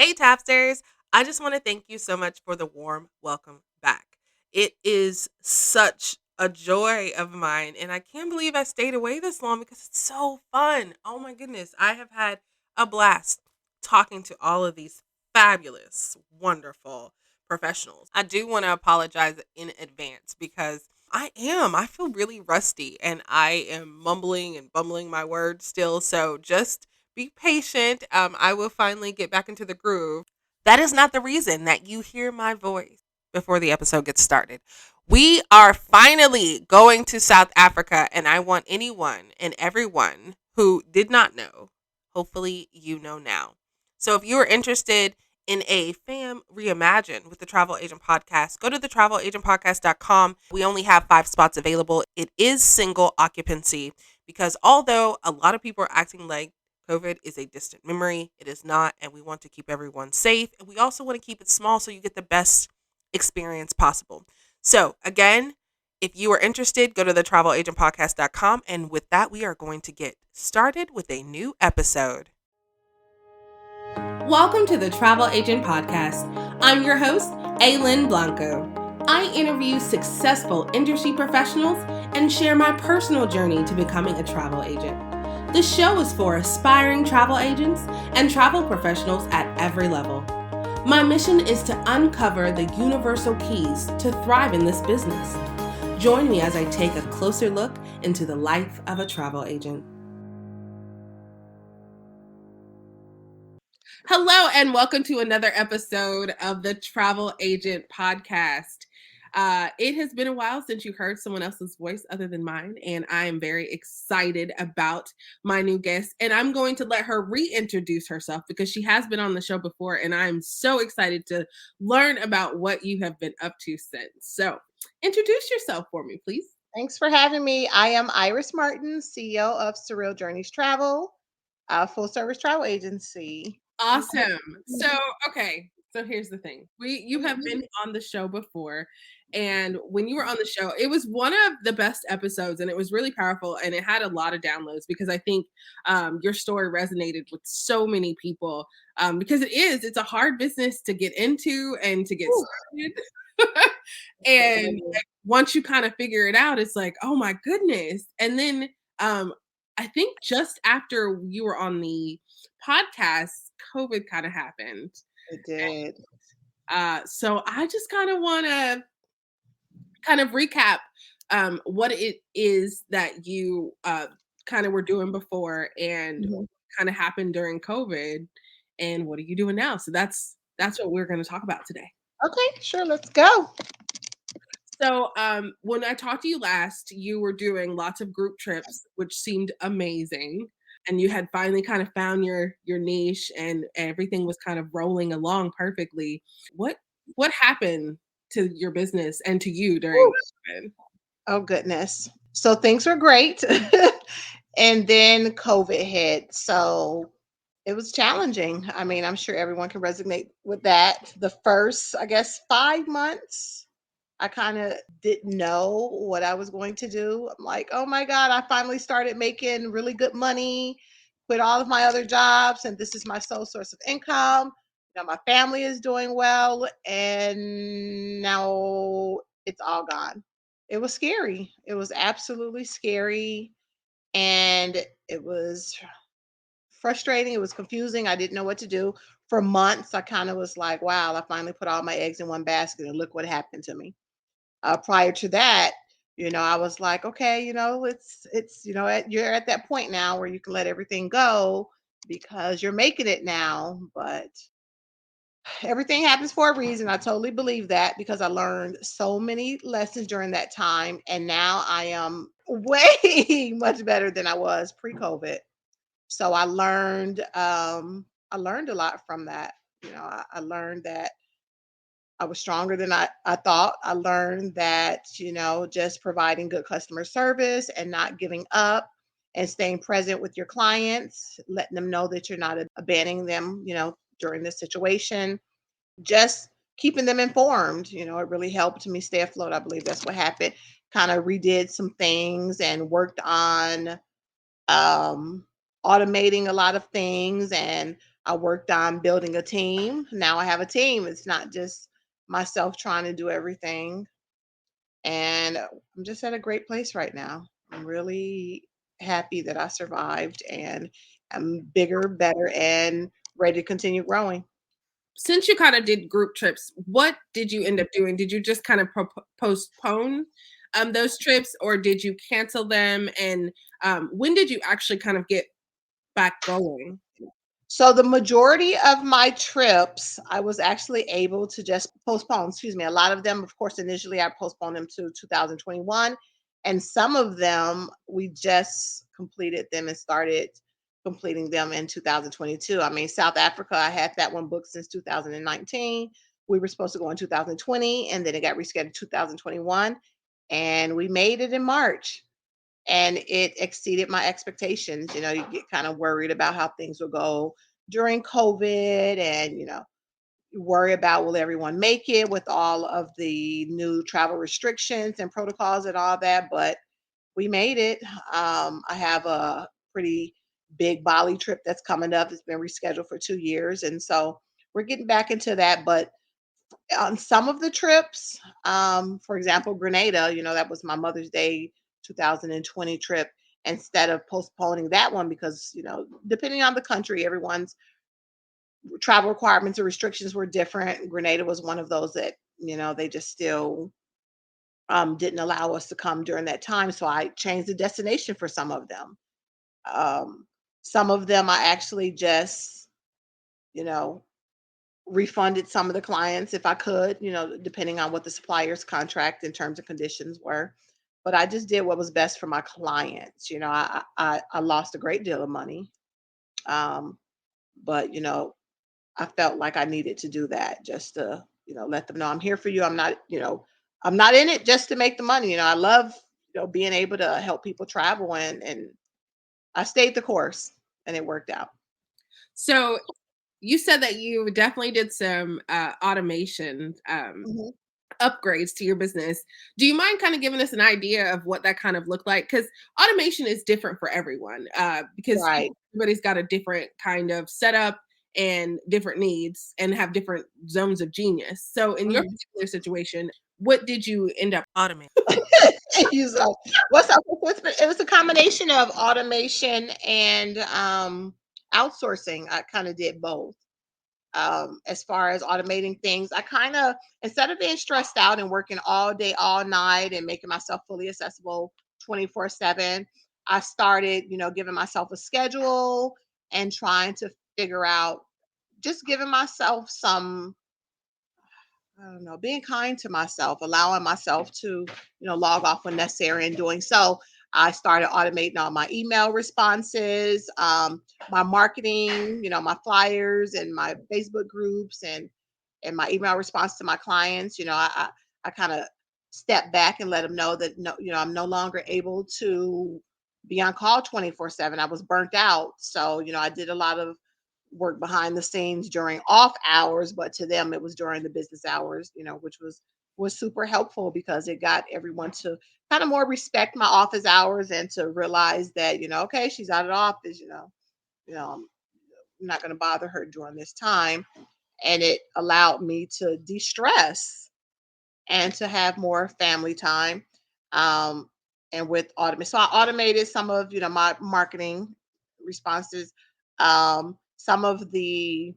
Hey, Tapsters. I just want to thank you so much for the warm welcome back. It is such a joy of mine, and I can't believe I stayed away this long because it's so fun. Oh my goodness. I have had a blast talking to all of these fabulous, wonderful professionals. I do want to apologize in advance because I feel really rusty and I am mumbling and bumbling my words still. So just be patient. I will finally get back into the groove. That is not the reason that you hear my voice before the episode gets started. We are finally going to South Africa, and I want anyone and everyone who did not know, hopefully, you know now. So if you are interested in a fam reimagine with the Travel Agent Podcast, go to thetravelagenpodcast.com. We only have 5 spots available. It is single occupancy because although a lot of people are acting like COVID is a distant memory, it is not, and we want to keep everyone safe. And we also want to keep it small so you get the best experience possible. So, again, if you are interested, go to thetravelagenpodcast.com. And with that, we are going to get started with a new episode. Welcome to the Travel Agent Podcast. I'm your host, Aylin Blanco. I interview successful industry professionals and share my personal journey to becoming a travel agent. This show is for aspiring travel agents and travel professionals at every level. My mission is to uncover the universal keys to thrive in this business. Join me as I take a closer look into the life of a travel agent. Hello, and welcome to another episode of the Travel Agent Podcast. It has been a while since you heard someone else's voice other than mine, and I am very excited about my new guest. And I'm going to let her reintroduce herself because she has been on the show before, and I'm so excited to learn about what you have been up to since. So, introduce yourself for me, please. Thanks for having me. I am Iris Martin, CEO of Surreal Journeys Travel, a full service travel agency. Awesome. So, okay. So here's the thing. You have been on the show before, and when you were on the show, it was one of the best episodes, and it was really powerful, and it had a lot of downloads because I think your story resonated with so many people because it's a hard business to get into and to get started. And like, once you kind of figure it out, it's like, oh my goodness. And then I think just after you were on the podcast, COVID kind of happened. It did. So I just kind of want to kind of recap what it is that you kind of were doing before and kind of happened during COVID, and what are you doing now? So that's what we're going to talk about today. Okay, sure, let's go. So when I talked to you last, you were doing lots of group trips, which seemed amazing. And you had finally kind of found your niche and everything was kind of rolling along perfectly. What happened to your business and to you during COVID? Oh, goodness. So things were great. And then COVID hit. So it was challenging. I mean, I'm sure everyone can resonate with that. The first, I guess, 5 months, I kind of didn't know what I was going to do. I'm like, oh my God, I finally started making really good money, quit all of my other jobs, and this is my sole source of income. My family is doing well, and now it's all gone. It was scary. It was absolutely scary. And it was frustrating. It was confusing. I didn't know what to do. For months, I kind of was like, wow, I finally put all my eggs in one basket and look what happened to me. Prior to that, I was like, okay, you're at that point now where you can let everything go because you're making it now. But everything happens for a reason. I totally believe that because I learned so many lessons during that time. And now I am way much better than I was pre-COVID. So I learned a lot from that. I learned that I was stronger than I thought. I learned that, just providing good customer service and not giving up and staying present with your clients, letting them know that you're not abandoning them, during this situation, just keeping them informed. It really helped me stay afloat. I believe that's what happened. Kind of redid some things and worked on um, automating a lot of things and I worked on building a team. Now I have a team. It's not just myself trying to do everything. And I'm just at a great place right now. I'm really happy that I survived and I'm bigger, better, and ready to continue growing. Since you kind of did group trips, what did you end up doing? Did you just kind of postpone those trips, or did you cancel them? And when did you actually kind of get back going? So the majority of my trips, I was actually able to just postpone. Excuse me. A lot of them, of course, initially I postponed them to 2021, and some of them we just completed them and started completing them in 2022. I mean, South Africa, I had that one booked since 2019. We were supposed to go in 2020, and then it got rescheduled 2021, and we made it in March and it exceeded my expectations. You get kind of worried about how things will go during COVID, and you worry about will everyone make it with all of the new travel restrictions and protocols and all that. But we made it. I have a pretty big Bali trip that's coming up. It's been rescheduled for 2 years, and so we're getting back into that. But on some of the trips, for example, Grenada, that was my Mother's Day 2020 trip. Instead of postponing that one because, depending on the country, everyone's travel requirements or restrictions were different. Grenada was one of those that, they just still didn't allow us to come during that time. So I changed the destination for some of them. Um, some of them I actually just, you know, refunded some of the clients if I could, depending on what the supplier's contract and terms and conditions were. But I just did what was best for my clients. I lost a great deal of money, um, but I felt like I needed to do that just to let them know I'm here for you. I'm not in it just to make the money. I love being able to help people travel, and I stayed the course and it worked out. So you said that you definitely did some automation Mhm. upgrades to your business. Do you mind kind of giving us an idea of what that kind of looked like? Because automation is different for everyone, because Right. everybody's got a different kind of setup and different needs and have different zones of genius. So, in your Mhm. particular situation, what did you end up automating? He's like, what's up? It was a combination of automation and outsourcing. I kind of did both. As far as automating things, I kind of, instead of being stressed out and working all day, all night, and making myself fully accessible 24/7, I started, giving myself a schedule and trying to figure out, just giving myself some, I don't know, being kind to myself, allowing myself to, log off when necessary. And doing so, I started automating all my email responses, my marketing, my flyers and my Facebook groups, and my email response to my clients. I kind of step back and let them know that no, I'm no longer able to be on call 24/7. I was burnt out. So, I did a lot of work behind the scenes during off hours, but to them it was during the business hours, which was super helpful because it got everyone to kind of more respect my office hours and to realize that, okay, she's out of the office, I'm not going to bother her during this time. And it allowed me to de-stress and to have more family time. Um, and with automate, so I automated some of my marketing responses, some of the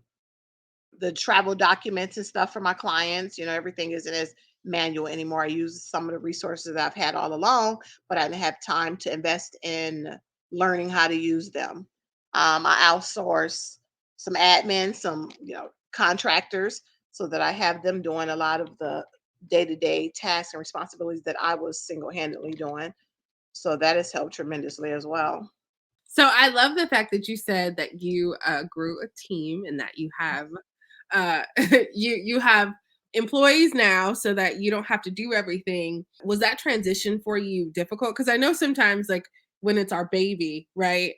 travel documents and stuff for my clients. Everything isn't as manual anymore. I use some of the resources that I've had all along, but I didn't have time to invest in learning how to use them. I outsource some admin, some contractors, so that I have them doing a lot of the day-to-day tasks and responsibilities that I was single-handedly doing. So that has helped tremendously as well. So I love the fact that you said that you grew a team and that you have uh, you have employees now, so that you don't have to do everything. Was that transition for you difficult? Because I know sometimes, like when it's our baby, right?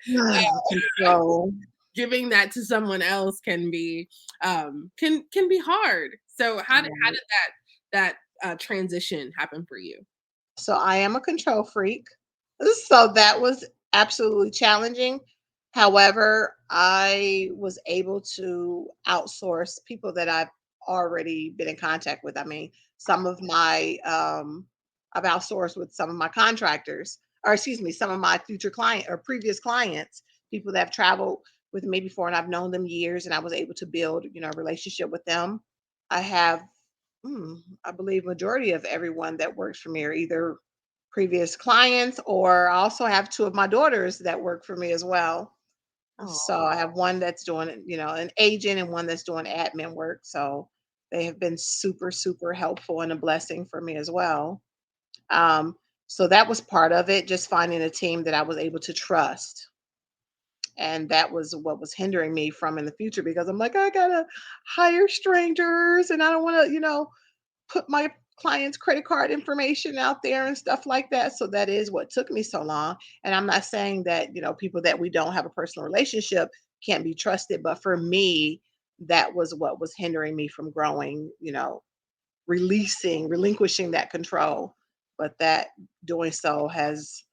Control. Giving that to someone else can be can be hard. So how did that transition happen for you? So I am a control freak. So that was absolutely challenging. However, I was able to outsource people that I've already been in contact with. I mean, some of my I've outsourced with some of my contractors, or excuse me, some of my future client or previous clients, people that have traveled with me before and I've known them years and I was able to build, a relationship with them. I have I believe majority of everyone that works for me are either previous clients, or I also have two of my daughters that work for me as well. So Oh. I have one that's doing, an agent and one that's doing admin work. So they have been super, super helpful and a blessing for me as well. Um, so that was part of it, just finding a team that I was able to trust. And that was what was hindering me from in the future because I'm like, I gotta hire strangers and I don't want to, put my clients' credit card information out there and stuff like that. So that is what took me so long. And I'm not saying that, people that we don't have a personal relationship can't be trusted, but for me, that was what was hindering me from growing, relinquishing that control. But that doing so has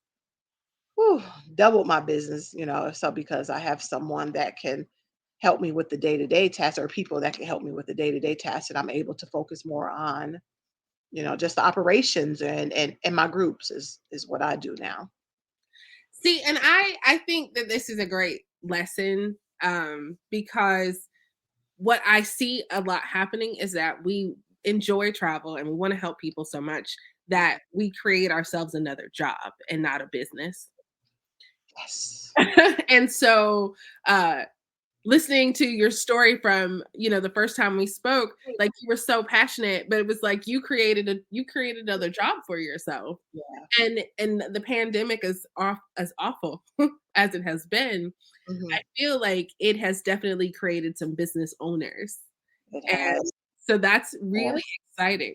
whew, doubled my business, so because I have someone that can help me with the day-to-day tasks, or people that can help me with the day-to-day tasks, and I'm able to focus more on just the operations and my groups is what I do now. See, and I think that this is a great lesson, because what I see a lot happening is that we enjoy travel and we want to help people so much that we create ourselves another job and not a business. Yes. And so, listening to your story from, the first time we spoke, like, you were so passionate, but it was like you created another job for yourself. Yeah. And the pandemic, is off as awful as it has been, I Mhm. feel like it has definitely created some business owners, It and has. so that's really Yes. exciting.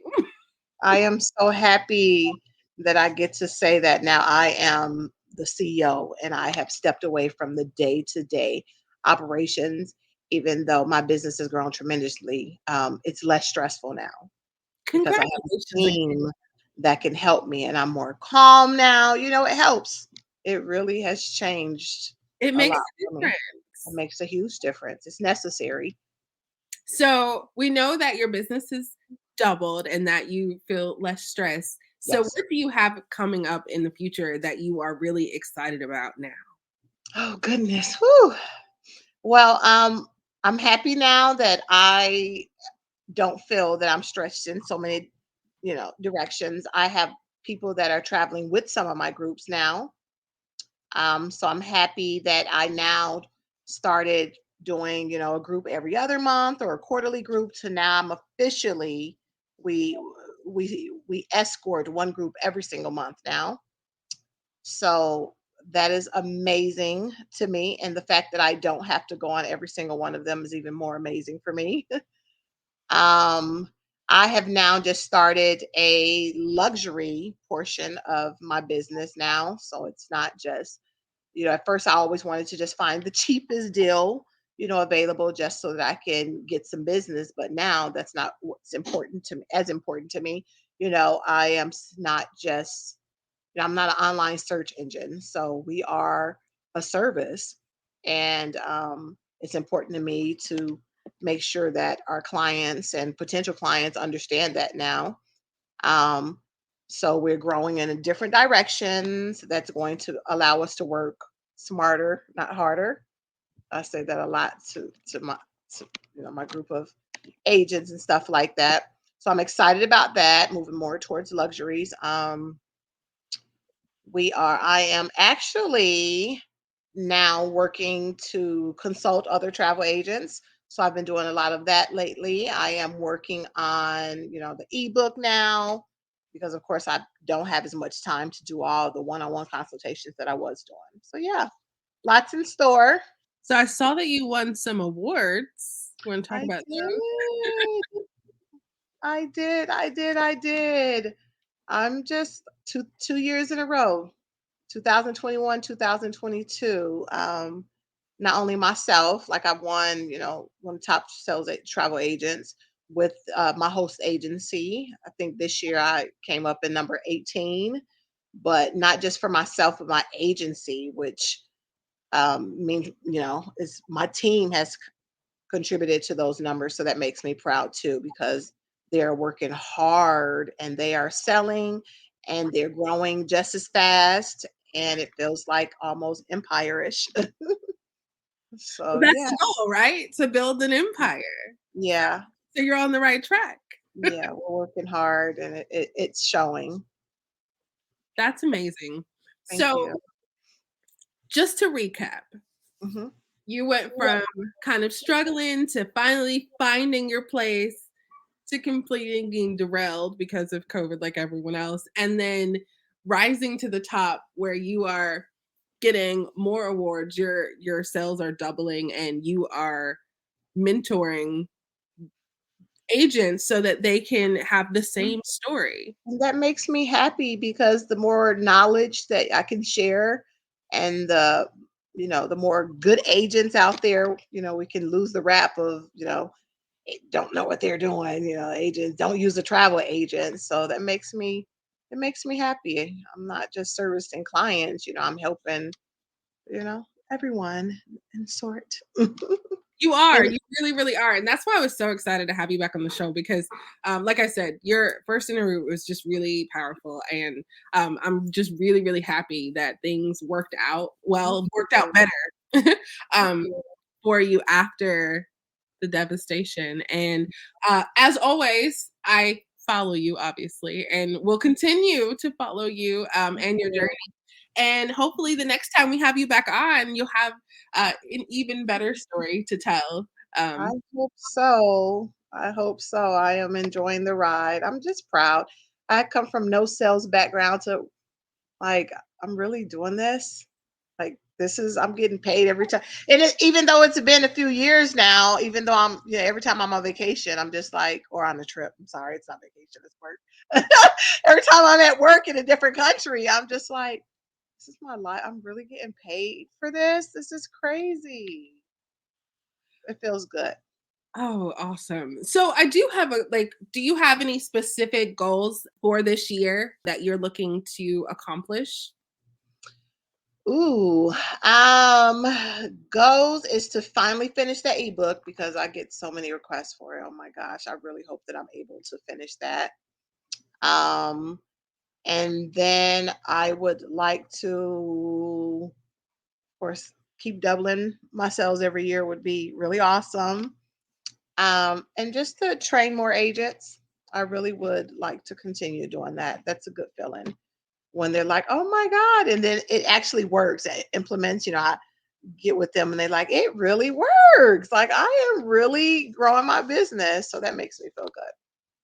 I am so happy that I get to say that now I am the CEO and I have stepped away from the day-to-day operations, even though my business has grown tremendously. It's less stressful now because I have a Congratulations again. team that can help me and I'm more calm now. It helps. It really has changed It a makes lot a for me. It difference. makes a huge difference. It's necessary. So, we know that your business is doubled and that you feel less stress. So, Yes. what do you have coming up in the future that you are really excited about now? Oh goodness. Whew. Well, I'm happy now that I don't feel that I'm stretched in so many, directions. I have people that are traveling with some of my groups now. So I'm happy that I now started doing, a group every other month or a quarterly group to now I'm officially we we escort one group every single month now. So that is amazing to me. And the fact that I don't have to go on every single one of them is even more amazing for me. um, I have now just started a luxury portion of my business now. So it's not just, at first I always wanted to just find the cheapest deal, available just so that I can get some business. But now that's not what's important to me, as important to me. I am not just I'm not an online search engine, so we are a service, and it's important to me to make sure that our clients and potential clients understand that now. Um, so we're growing in different directions. That's going to allow us to work smarter, not harder. I say that a lot to my group of agents and stuff like that. So I'm excited about that, moving more towards luxuries. I am actually now working to consult other travel agents. So I've been doing a lot of that lately. I am working on, the ebook now because of course I don't have as much time to do all the one-on-one consultations that I was doing. So yeah, lots in store. So, I saw that you won some awards. Want to talk I about those? did. I did. I'm just two years in a row. 2021, 2022. Not only myself, like I've won, one of the top travel agents with my host agency. I think this year I came up in number 18, but not just for myself, but my agency, which Means, is my team has contributed to those numbers. So that makes me proud too, because they're working hard and they are selling and they're growing just as fast. And it feels like almost empire-ish. Well, So that's yeah, the goal, right? To build an empire. yeah, So you're on the right track. yeah. We're working hard and it's showing. That's amazing. Thank So you. just to recap, Hmm. you went from kind of struggling to finally finding your place to completing being derailed because of COVID like everyone else, and then rising to the top where you are getting more awards, your sales are doubling and you are mentoring agents so that they can have the same story. And that makes me happy because the more knowledge that I can share and the more good agents out there, we can lose the rap of, don't know what they're doing, agents don't use a travel agent. So it makes me happy. I'm not just servicing clients, I'm helping, everyone in sort. You And really, really are. And that's why I was so excited to have you back on the show because, like I said, your first interview was just really powerful. And I'm just really, really happy that things worked out well, worked out better um, for you after the devastation. And as always, I follow you, obviously, and will continue to follow you and your journey. And hopefully, the next time we have you back on, you'll have an even better story to tell. I Um, hope so. I hope so. I am enjoying the ride. I'm just proud. I come from no sales background to like, I'm really doing this. Like, I'm getting paid every time. And even though it's been a few years now, even though every time I'm on vacation, I'm just like, or on a trip. I'm sorry, it's not vacation, it's work. Every time I'm at work in a different country, I'm just like, this is my life. I'm really getting paid for this. This is crazy. It feels good. oh, awesome. So I do have do you have any specific goals for this year that you're looking to accomplish? Ooh, goals is to finally finish that ebook because I get so many requests for it. Oh my gosh, I really hope that I'm able to finish that. Um, and then I would like to, of course, keep doubling my sales every year would be really awesome. And just to train more agents, I really would like to continue doing that. That's a good feeling when they're like, "Oh my god," and then it actually works. It implements. I get with them and they're like, "It really works. Like I am really growing my business." So that makes me feel good.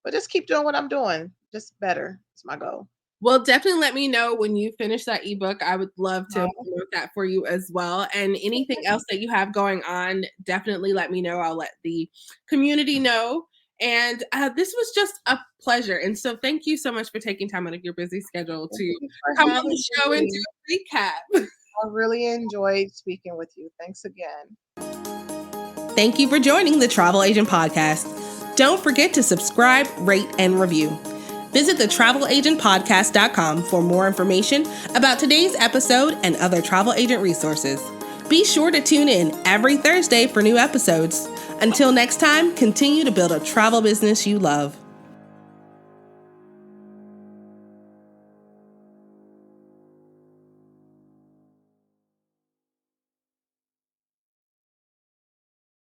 But just keep doing what I'm doing, just better. It's my goal. Well, definitely let me know when you finish that ebook. I would love to Oh, promote that for you as well. And anything else that you have going on, definitely let me know. I'll let the community know. And this was just a pleasure. And so thank you so much for taking time out of your busy schedule thank to you for come on having the show and me. do a recap. I really enjoyed speaking with you. Thanks again. Thank you for joining the Travel Agent Podcast. Don't forget to subscribe, rate, and review. Visit the travelagentpodcast.com for more information about today's episode and other travel agent resources. Be sure to tune in every Thursday for new episodes. Until next time, continue to build a travel business you love.